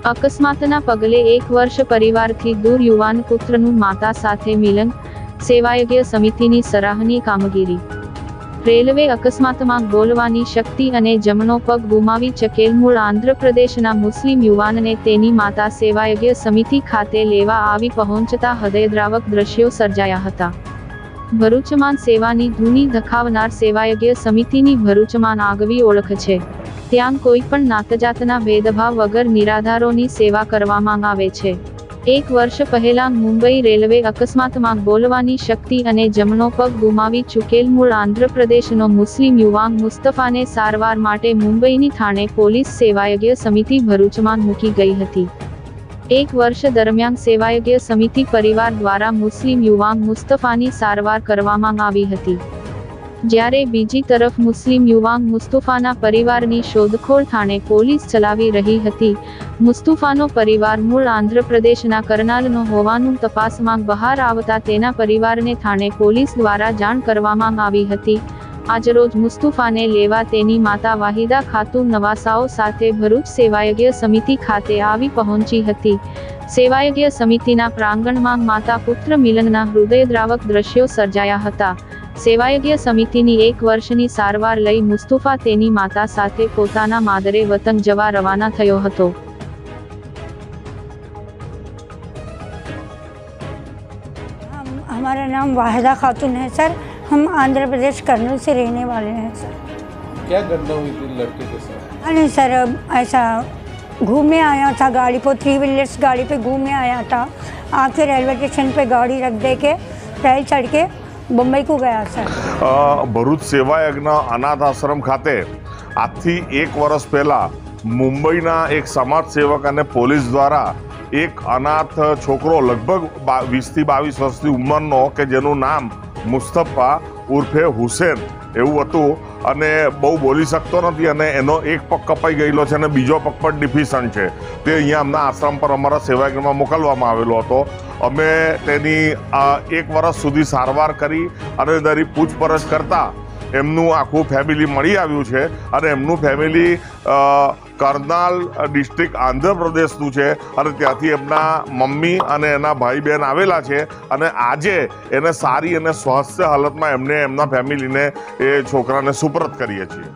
અકસ્માતના પગલે 1 વર્ષ પરિવારથી દૂર યુવાન પુત્રનું માતા સાથે મિલન, સેવાયજ્ઞ સમિતિની સરાહનીય કામગીરી। રેલવે અકસ્માતમાં બોલવાની શક્તિ અને જમણો પગ ગુમાવી ચકેલ મૂળ આંધ્રપ્રદેશના મુસ્લિમ યુવાનને તેની માતા સેવાયજ્ઞ સમિતિ ખાતે લેવા આવી પહોંચતા હૃદયદ્રાવક દ્રશ્યો સર્જાયા હતા। ભરૂચમાં સેવાની ધૂની ધખાવનાર સેવાયજ્ઞ સમિતિની ભરૂચમાં આગવી ઓળખ છે। ત્યાં કોઈ પણ નાતજાતના ભેદભાવ વગર નિરાધારોની સેવા કરવામાં આવે છે। 1 વર્ષ પહેલા મુંબઈ રેલવે અકસ્માતમાં બોલવાની શક્તિ અને જમણો પગ ગુમાવી ચૂકેલ મૂળ આંધ્રપ્રદેશનો મુસ્લિમ યુવાન મુસ્તફાને સારવાર માટે મુંબઈની થાણે પોલીસ સેવાયજ્ઞ સમિતિ ભરૂચમાં મૂકી ગઈ હતી। 1 વર્ષ દરમિયાન સેવાયજ્ઞ સમિતિ પરિવાર દ્વારા મુસ્લિમ યુવાન મુસ્તફાની સારવાર કરવામાં આવી હતી। જ્યારે બીજી તરફ મુસ્લિમ યુવાન મુસ્તફાના પરિવારની શોધખોળ થાણે પોલીસ ચલાવી રહી હતી। મુસ્તફાનો પરિવાર મૂળ આંધ્રપ્રદેશના કરનાલનો હોવાનું તપાસમાં બહાર આવતા તેના પરિવારને થાણે પોલીસ દ્વારા જાણ કરવામાં આવી હતી। આજરોજ મુસ્તફાને લેવા તેની માતા વાહિદા ખાતુન નવાસાઓ સાથે ભરૂચ સેવાયજ્ઞ સમિતિ ખાતે આવી પહોંચી હતી। સેવાયજ્ઞ સમિતિના પ્રાંગણમાં માતા પુત્ર મિલનના હૃદયદ્રાવક દ્રશ્યો સર્જાયા હતા। સેવાયજ્ઞ સમિતિની 1 વર્ષની સારવાર લઈ મુસ્તફા તેની માતા સાથે પોતાના માદરે વતન જવા રવાના થયો હતો। हमारा नाम वाहिदा खातून है सर। हम आंध्र प्रदेश करनूल से रहने वाले हैं सर। क्या घटना हुई थी लड़के के साथ? नहीं सर, ऐसा घूमने आया था गाड़ी पर, 3 व्हीलर्स गाड़ी पे घूमने आया था। आके रेलवे स्टेशन पे गाड़ी रख दे के रेल चढ़ के मुंबई को गया सर। ભરૂચ સેવાયજ્ઞ અનાથ આશ્રમ ખાતે આજથી 1 વર્ષ પહેલા મુંબઈના એક સમાજ સેવક અને પોલીસ દ્વારા એક અનાથ છોકરો લગભગ 20 થી 22 વર્ષની ઉંમરનો કે જેનું નામ મુસ્તફા ઉર્ફે હુસેન એવું હતું અને બહુ બોલી શકતો નથી અને એનો એક પગ કપાઈ ગયેલો છે અને બીજો પગ પર ડિફિશન્ટ છે। તે અહીંયા અમના આશ્રમ પર અમારા સેવાગ્રામમાં મોકલવામાં આવેલો હતો। અમે તેની 1 વર્ષ સુધી સારવાર કરી અને દરેક પૂછપરછ કરતા એમનું આખું ફેમિલી મળી આવ્યું છે અને એમનું ફેમિલી કરનાલ ડિસ્ટ્રિક્ટ આંધ્રપ્રદેશનું છે અને ત્યાંથી એમના મમ્મી અને એના ભાઈ બહેન આવેલા છે અને આજે એને સારી અને સ્વસ્થ હાલતમાં એમને એમના ફેમિલીને એ છોકરાને સુપરત કરીએ છીએ।